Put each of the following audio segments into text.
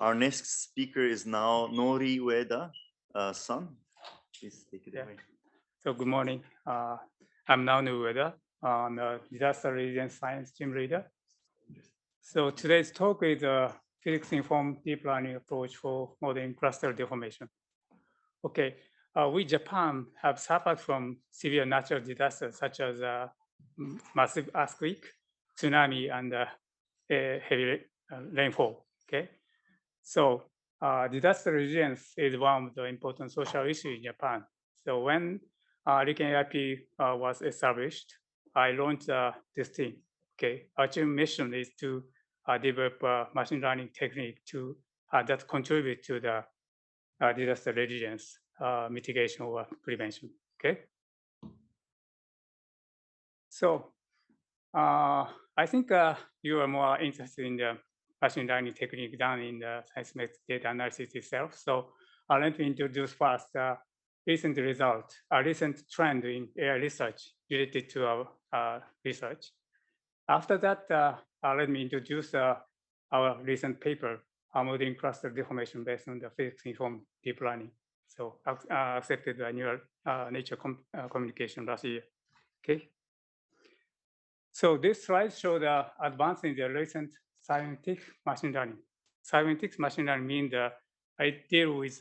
Our next speaker is now Naonori Ueda, son. Please take it away. So good morning. I'm Naonori Ueda. I'm a disaster resilience science team leader. So today's talk is a physics-informed deep learning approach for modeling crustal deformation. Okay, we Japan have suffered from severe natural disasters such as massive earthquake, tsunami, and heavy rainfall. Okay, so disaster resilience is one of the important social issues in Japan. So when RIKEN-AIP was established, I launched this team. Okay, our team mission is to develop a machine learning technique to that contribute to the disaster resilience mitigation or prevention. Okay, so I think you are more interested in the machine learning technique than in the seismic data analysis itself. So let me introduce first recent result, a recent trend in AI research related to our research. After that, let me introduce our recent paper, modeling cluster deformation based on the physics-informed deep learning. So accepted the neural Nature communication last year. Okay. So this slide shows the advance in the recent scientific machine learning. Scientific machine learning means I deal with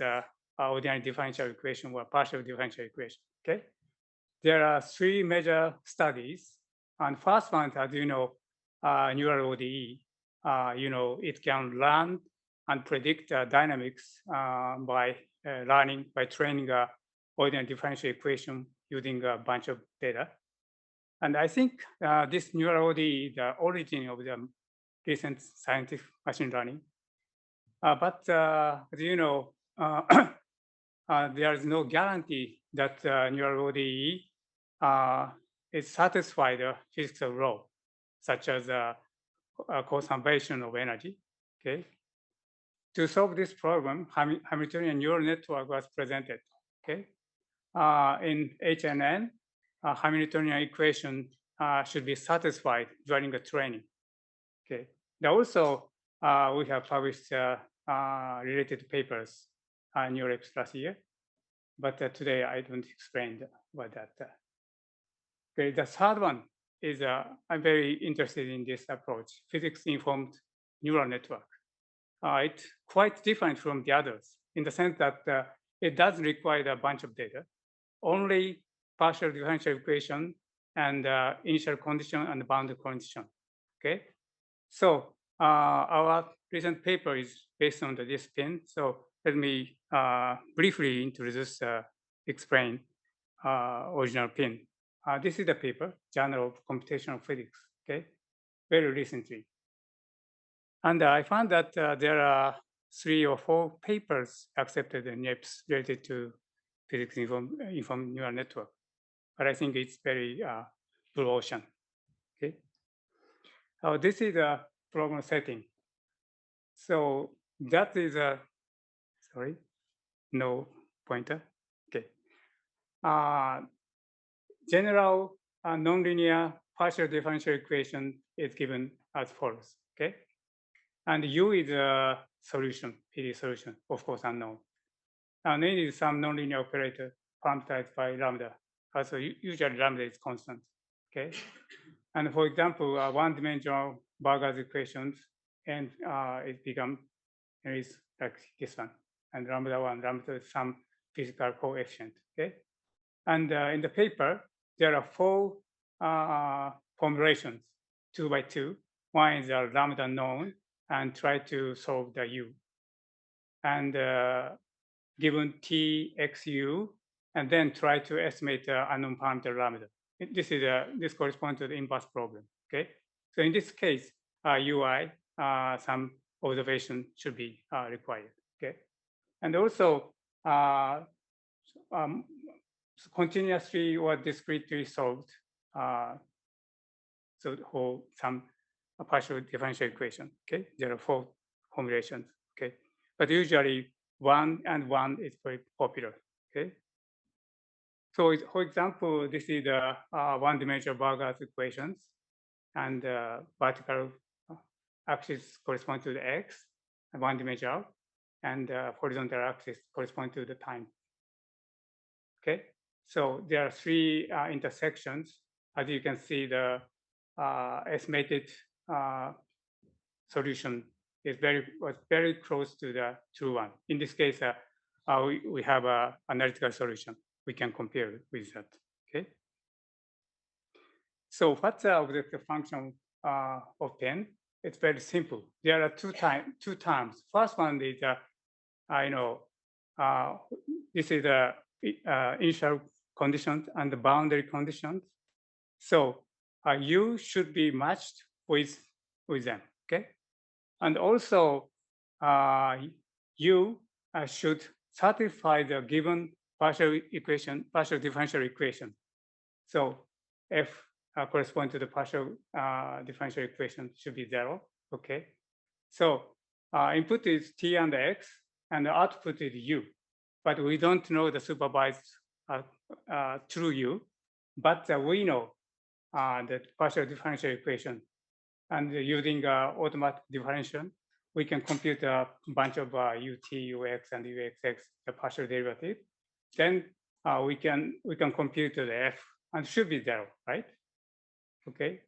ordinary differential equation or partial differential equation. Okay, there are three major studies, and first one, as you know, neural ODE. It can learn and predict dynamics by training ordinary differential equation using a bunch of data. And I think this neural ODE is the origin of the recent scientific machine learning. But as you know, there is no guarantee that neural ODE is satisfy the physical law, such as conservation of energy. Okay. To solve this problem, Hamiltonian neural network was presented. Okay. In HNN, Hamiltonian equation should be satisfied during the training. Okay. Now also, we have published related papers on NeurX last year, but today I don't explain about that. Okay, the third one is I'm very interested in this approach, physics-informed neural network. It's quite different from the others in the sense that it doesn't require a bunch of data, only partial differential equation and initial condition and boundary condition. Okay, so our recent paper is based on this pin. So let me briefly introduce, explain original pin. This is the paper, Journal of Computational Physics. Okay, very recently, and I found that there are 3 or 4 papers accepted in NEPs related to physics-informed neural network. But I think it's very blue ocean. Okay. This is a problem setting. So that is a, sorry, no pointer. Okay. General nonlinear partial differential equation is given as follows. Okay. And U is a solution, PD solution, of course unknown. And N is some nonlinear operator parameterized by lambda. Also, usually lambda is constant. Okay. And for example, one-dimensional Burger's equations, and it is like this one, and lambda 1, lambda is some physical coefficient. Okay. And in the paper, there are 4 formulations, 2 by 2. One is a lambda known, and try to solve the U. And given T, X, U, and then try to estimate the unknown parameter lambda. This corresponds to the inverse problem. Okay. So in this case, UI, some observation should be required. Okay. And also, continuously or discretely solved. So for some partial differential equation. Okay. There are 4 formulations. Okay. But usually 1 and 1 is very popular. Okay. So for example, this is the one-dimensional Burger's equations, and vertical axis corresponds to the X, one-dimensional, and horizontal axis correspond to the time. Okay, so there are three intersections. As you can see, the estimated solution is was very close to the true one. In this case, we have an analytical solution. We can compare with that. Okay. So what's the objective function of pen? It's very simple. There are two terms. First one is this is the initial conditions and the boundary conditions. So U should be matched with them. Okay, and also U should satisfy the given partial differential equation. So F correspond to the partial differential equation should be 0. Okay, so input is T and X, and the output is U, but we don't know the supervised true U, but we know the partial differential equation, and using automatic differential, we can compute a bunch of UT, UX, and UXX, the partial derivative. Then we can compute the F, and should be 0, right? Okay,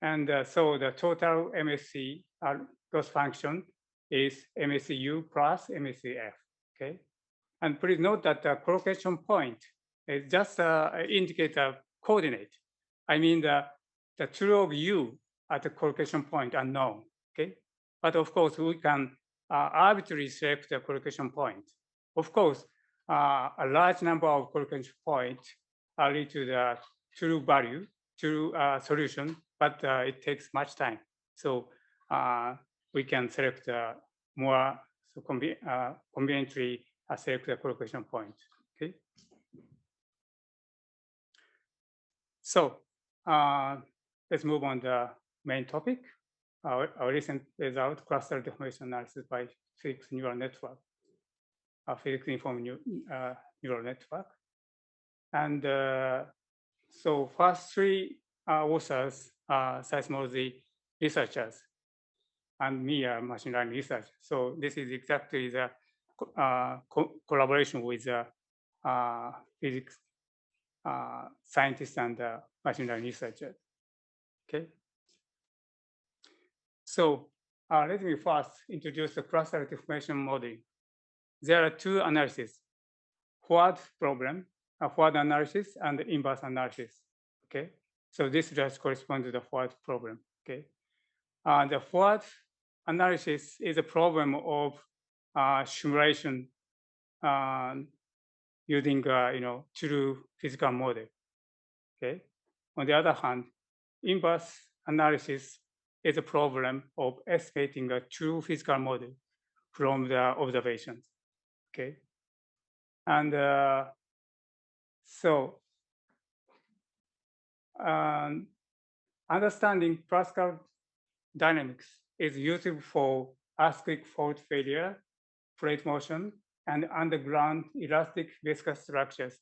and so the total MSC loss function is MSCU plus MSCF. Okay, and please note that the collocation point is just indicate a coordinate. I mean the true of U at the collocation point are known. Okay, but of course we can arbitrarily select the collocation point. Of course, a large number of collocation points lead to the true value, true solution, but it takes much time. So we can select more conveniently select the collocation point. Okay. So let's move on to the main topic. Our recent result, Crustal Deformation analysis by physics neural network, physics informed neural network. And so first three authors are seismology researchers, and me are machine learning research. So this is exactly the collaboration with physics scientists and machine learning researchers. Okay. So let me first introduce the Crustal Deformation model. There are two analyses: forward problem, forward analysis, and inverse analysis. Okay. So this just corresponds to the forward problem. Okay. The forward analysis is a problem of simulation using true physical model. Okay. On the other hand, inverse analysis is a problem of estimating a true physical model from the observations. Okay. And so understanding classical dynamics is useful for earthquake fault failure, plate motion, and underground elastic viscous structures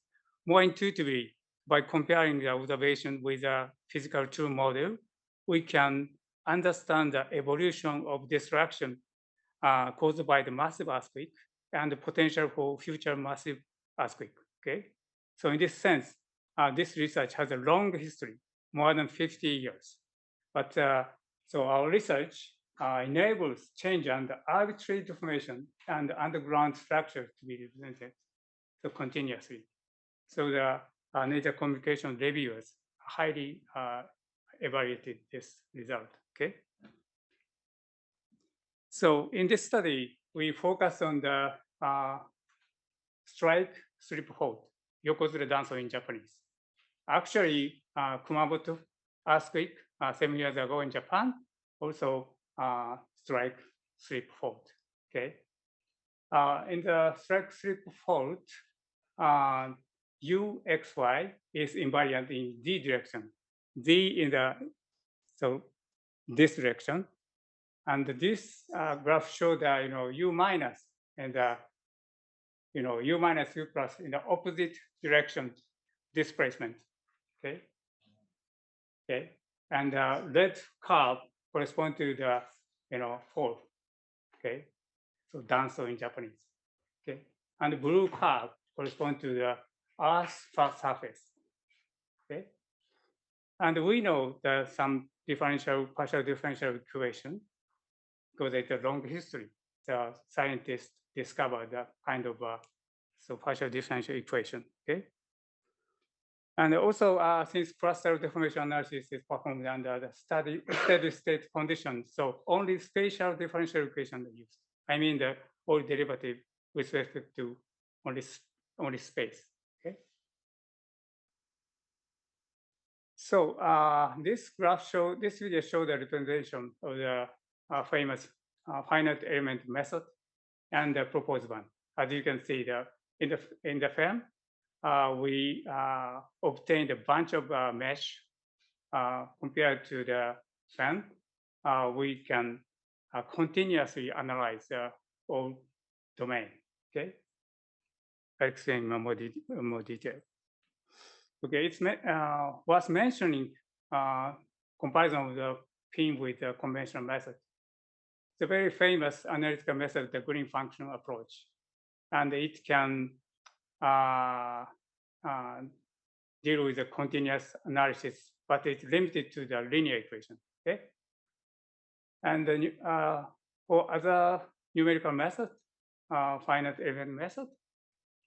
more intuitively. By comparing the observation with a physical true model, we can understand the evolution of destruction caused by the massive earthquake and the potential for future massive earthquake. Okay, so in this sense, this research has a long history, more than 50 years. But so our research enables change and arbitrary deformation and underground structures to be represented so continuously. So the Nature Communication reviewers highly evaluated this result. Okay. So in this study, we focus on the strike slip fault, yokozure danso in Japanese. Actually, Kumamoto earthquake 7 years ago in Japan also strike slip fault. Okay. In the strike slip fault, UXY is invariant in Z direction. Z in this direction, and this graph shows that U minus and U minus U plus in the opposite direction displacement. Okay. Okay, and red curve correspond to the fault. Okay, so danso in Japanese. Okay, and the blue curve corresponds to the Earth's flat surface. Okay, and we know that some partial differential equation, because it's a long history. The scientists discovered that kind of partial differential equation. Okay, and also since crustal deformation analysis is performed under the steady state conditions, so only spatial differential equation are used. I mean the all derivative with respect to only space. Okay. So this video shows the representation of the famous finite element method and the proposed one. As you can see, in the frame, we obtained a bunch of mesh compared to the fan. We can continuously analyze the whole domain. Okay, I'll explain more detail. Okay, it's worth mentioning comparison of the pin with the conventional method. It's a very famous analytical method, the green function approach, and it can deal with the continuous analysis, but it's limited to the linear equation. Okay, and for other numerical methods, finite element method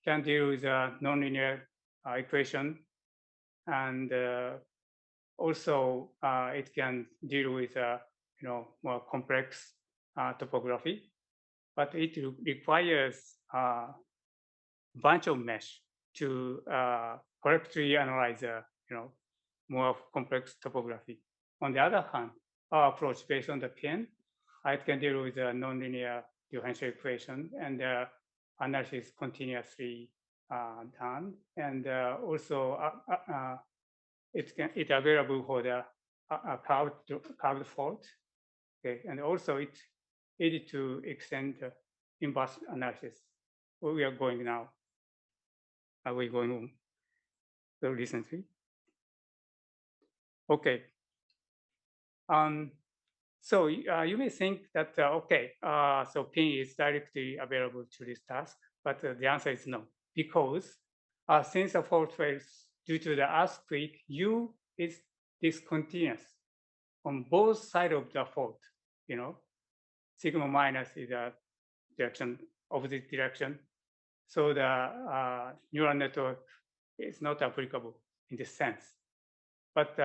can deal with a nonlinear equation, and also it can deal with more complex topography, but it requires a bunch of mesh to correctly analyze more complex topography. On the other hand, our approach based on the pin, it can deal with a nonlinear differential equation, and analysis continuously done, and also it's available for the curved fault. Okay, and also it's easy to extend inverse analysis. Where we are going now. Are we going on so recently? Okay. So you may think that so pin is directly available to this task, but the answer is no, because since the fault fails due to the earthquake, U is discontinuous on both sides of the fault. Sigma minus is a direction, opposite direction. So the neural network is not applicable in this sense. But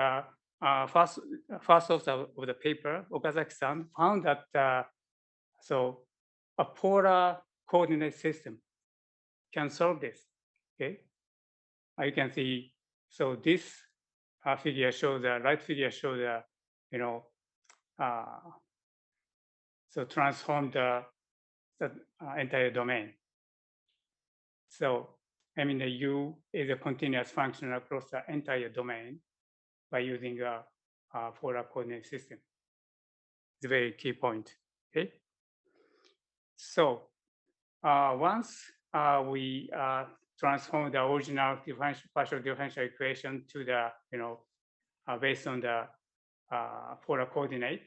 first of the paper, Okazaki-san found that so a polar coordinate system can solve this. Okay, you can see. So this figure shows the right figure shows the so transform the entire domain. So I mean the U is a continuous function across the entire domain by using a polar coordinate system. It's a very key point. Okay. So once we transform the original partial differential equation to the based on the polar coordinate,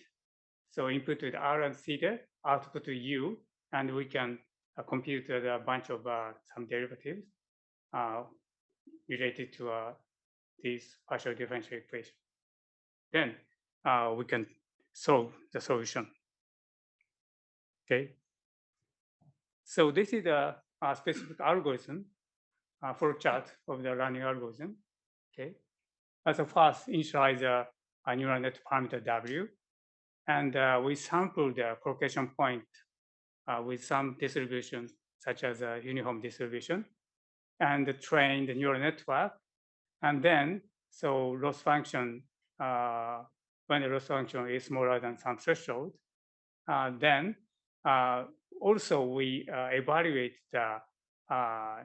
so input with R and theta, output to U, and we can compute a bunch of some derivatives related to this partial differential equation. Then we can solve the solution. Okay. So this is a specific algorithm, flow chart of the learning algorithm. Okay. As a first, initialize a neural net parameter W, and we sample the collocation point with some distributions, such as a uniform distribution, and train the neural network. And then, so loss function, when the loss function is smaller than some threshold, then also we evaluate the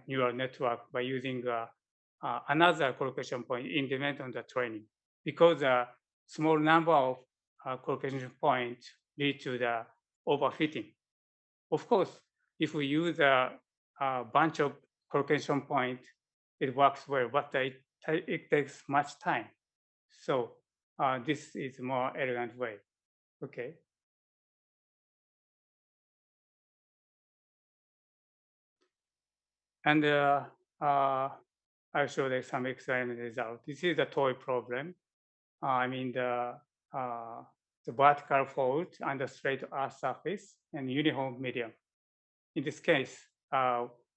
neural network by using another collocation point independent of the training, because a small number of collocation points lead to the overfitting. Of course, if we use a bunch of collocation points, it works well, but it takes much time. So this is a more elegant way. Okay. And I'll show you some experiment result. This is the toy problem. I mean the vertical fold on the straight earth surface and uniform medium. In this case,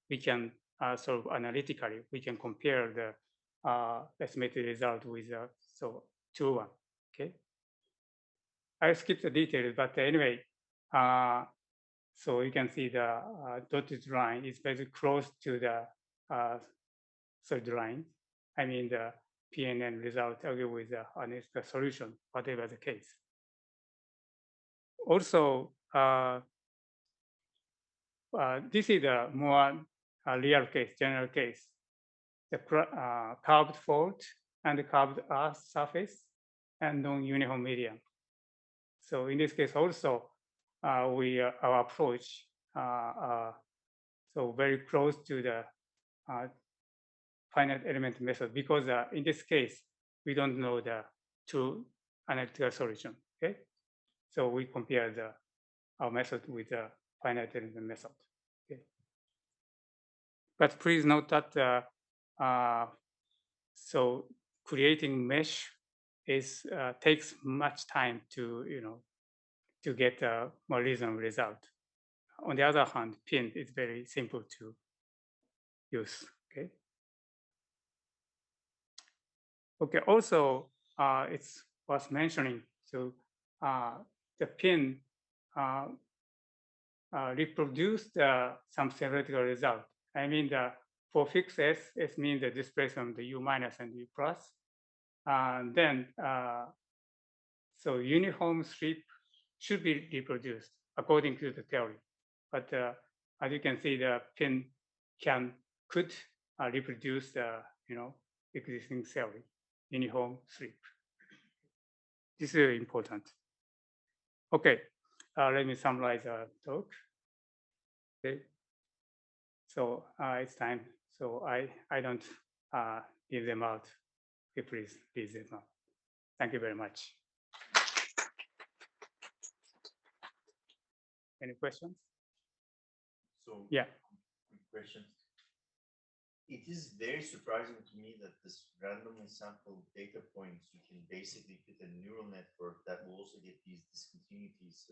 we can solve analytically. We can compare the estimated result with so true one. Okay. I'll skip the details, but anyway, so you can see the dotted line is very close to the solid line. I mean the PNN result again with the anelastic solution, whatever the case. Also, this is a more real case, general case. The curved fold and the curved earth surface and non-uniform medium. So in this case also, our approach so very close to the finite element method because in this case we don't know the true analytical solution. Okay, so we compare our method with the finite element method. Okay, but please note that so creating mesh is takes much time to to get a more reasonable result. On the other hand, pin is very simple to use. Okay. Okay. Also, it's worth mentioning. So the pin reproduced some theoretical result. I mean, for fixed S, it means the displacement the U minus and U plus. Then, so uniform strip should be reproduced according to the theory. But as you can see, the pin could reproduce the existing theory, uniform strip. This is important. Okay, let me summarize the talk. Okay, so it's time. So I don't give them out. Okay, please leave them out. Thank you very much. Any questions? So yeah, questions. It is very surprising to me that this randomly sampled data points, you can basically fit a neural network that will also get these discontinuities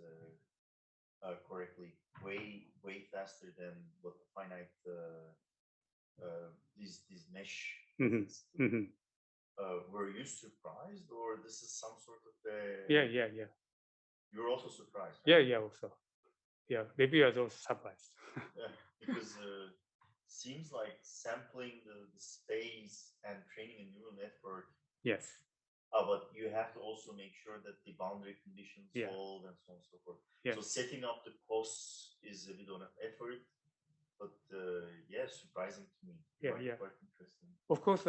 correctly, way faster than what the finite these mesh. Were you surprised, or this is some sort of a? Yeah. You're also surprised. Right? Yeah. Also, yeah. Reviewers also surprised. Yeah, because seems like sampling the space and training a neural network. Yes. But you have to also make sure that the boundary conditions hold and so on and so forth. Yes. So setting up the costs is a bit of an effort, but yeah, surprising to me. Yeah. Quite interesting. Of course,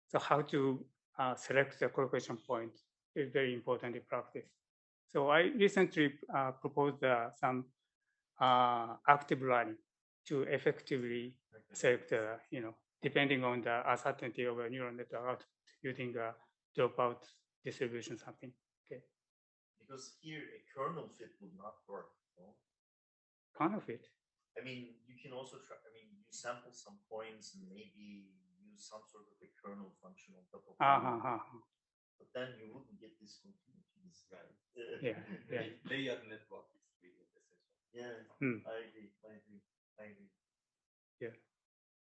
so how to select the correlation point is very important in practice. So I recently proposed some active learning to effectively select, depending on the uncertainty of a neural network output using a dropout distribution something. Okay. Because here a kernel fit would not work. No? Kernel fit? I mean, you can also try. I mean, you sample some points and maybe use some sort of a kernel function on top of it. But then you wouldn't get this continuities, right? Yeah. Layered network is really essential. Yeah, I agree. Yeah,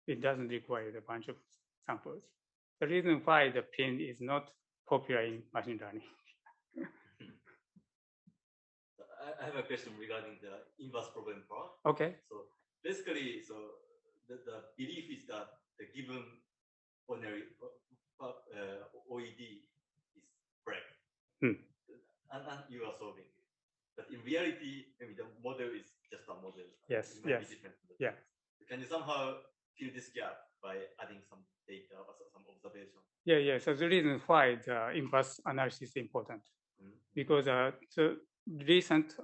it doesn't require a bunch of samples. The reason why the pin is not popular in machine learning. I have a question regarding the inverse problem part. Okay. So basically, the belief is that the given ordinary OED is correct, and you are solving it. But in reality, maybe the model is just a model. Yes. It might be different. Yeah. Can you somehow fill this gap by adding some data or some observation? Yeah. So the reason why the inverse analysis is important because the recent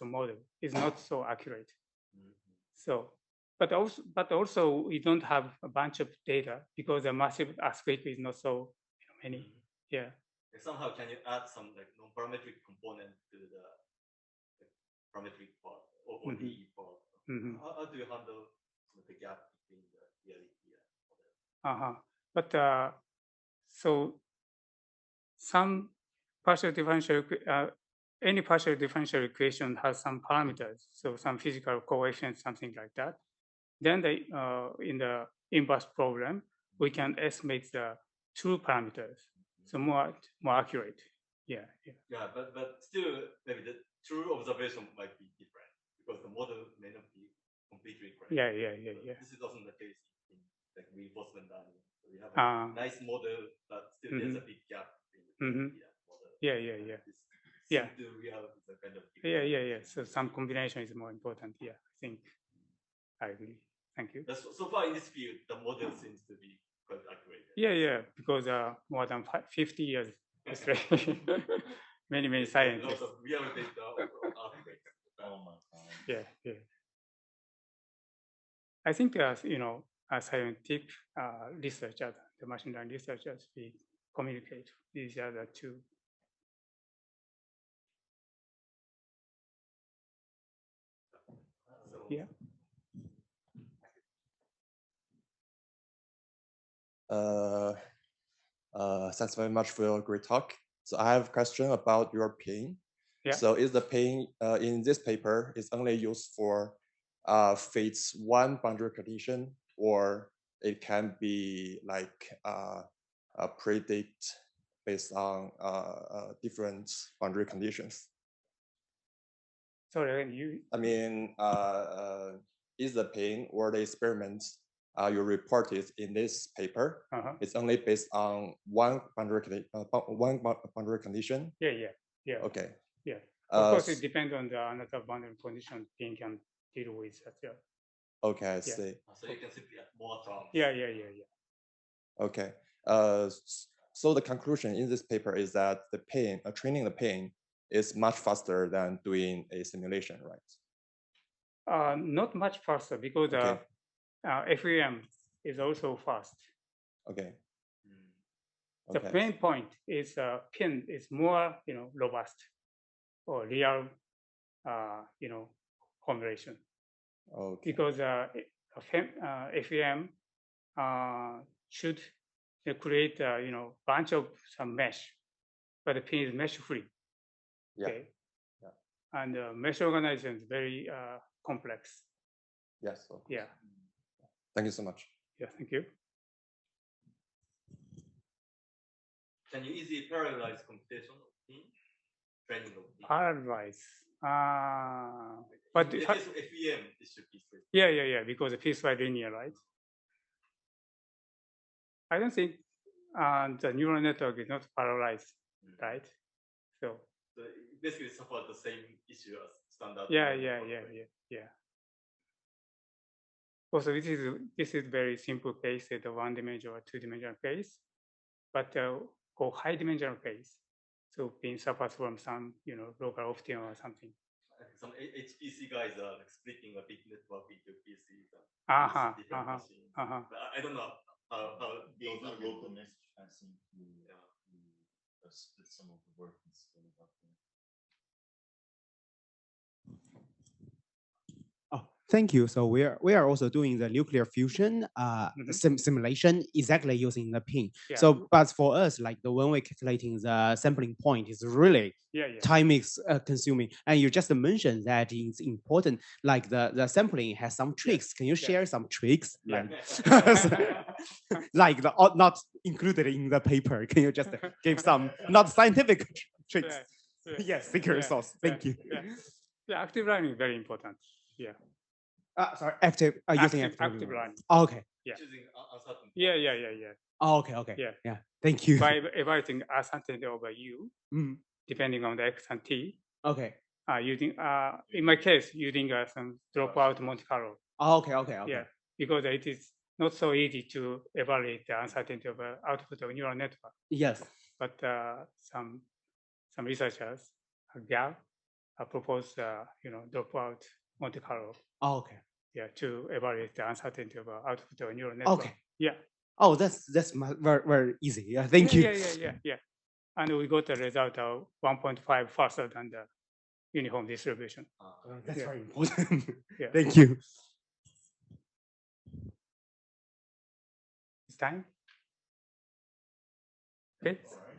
model is not so accurate. So, but also we don't have a bunch of data because the massive aspect is not so many. Yeah. And somehow, can you add some like non-parametric component to the parametric part or DE part? How do you handle the gap between the reality and model. But so some partial differential, any partial differential equation has some parameters, so some physical coefficients, something like that. Then in the inverse problem, we can estimate the true parameters, so more accurate. Yeah. Yeah, but still, maybe the true observation might be different because the model may not be completely correct. Yeah. This is often the case in like reinforcement learning. So we have a nice model, but still there's a big gap between the model. Yeah. To reality is a kind of yeah. So some combination is more important. Yeah, I think I agree. Thank you. So far in this field, the model seems to be quite accurate. Yeah, because more than 50 years history, many scientists. Lots of real data of artifacts. Oh my God. Yeah. I think as scientific researchers, the machine learning researchers, we communicate with each other too. Yeah. Thanks very much for your great talk. So I have a question about your pain. Yeah. So is the pain in this paper is only used for phase 1 boundary condition, or it can be like predict based on different boundary conditions? Sorry, I mean, is the pain or the experiment you reported in this paper, it's only based on one boundary condition? Yeah. Okay. Yeah. Of course, it depends on the another boundary condition being can deal with as well. Okay, I see. So you can simply add more terms. Yeah. Okay. So the conclusion in this paper is that the pain, training the pain, is much faster than doing a simulation, right? Not much faster because FEM is also fast. Okay. The pain point is pin is more robust or real formulation. Okay. Because FEM should create bunch of some mesh, but the pin is mesh free. Yeah. Okay. Yeah. And mesh organization is very complex. Yes. Yeah. Thank you so much. Yeah, thank you. Can you easily parallelize computation of pin? Training of pin? Parallelize. But in the case of FEM, this should be straight. Yeah, because the piecewise linear, right? I don't think the neural network is not parallelized, right? So basically suffer the same issue as standard. Yeah. Also, this is very simple case, the 1-dimensional or 2-dimensional case, but for high-dimensional case, so being suffers from some local optimum or something. Some HPC guys are like splitting a big network into PCs and different machines. But I don't know how they do local message passing to split some of the work and split it up there. Thank you. So we are also doing the nuclear fusion simulation exactly using the pin. Yeah. So, but for us, like the when we're calculating the sampling point is really time consuming. And you just mentioned that it's important, like the sampling has some tricks. Can you share some tricks? Like the not included in the paper. Can you just give some not scientific tricks? Yes, secret sauce. Thank you. Yeah, active learning is very important. Yeah. Sorry, using active learning. Oh, okay. Yeah. Choosing uncertainty. Yeah. Oh, okay. Yeah. Thank you. By evaluating uncertainty over U, depending on the X and T. Okay. Using in my case, using some dropout Monte Carlo. Oh, okay. Yeah, because it is not so easy to evaluate the uncertainty of output of neural network. Yes. But some researchers, GAL, proposed dropout Monte Carlo. Oh, okay. Yeah, to evaluate the uncertainty of output of neural network. Okay. Yeah. Oh, that's very, very easy. Yeah. Thank you. Yeah. And we got the result of 1.5 faster than the uniform distribution. That's very important. Yeah. Thank you. it's time. Okay. All right.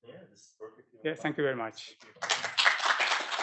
Yeah, this is perfect. Yeah, thank you very much.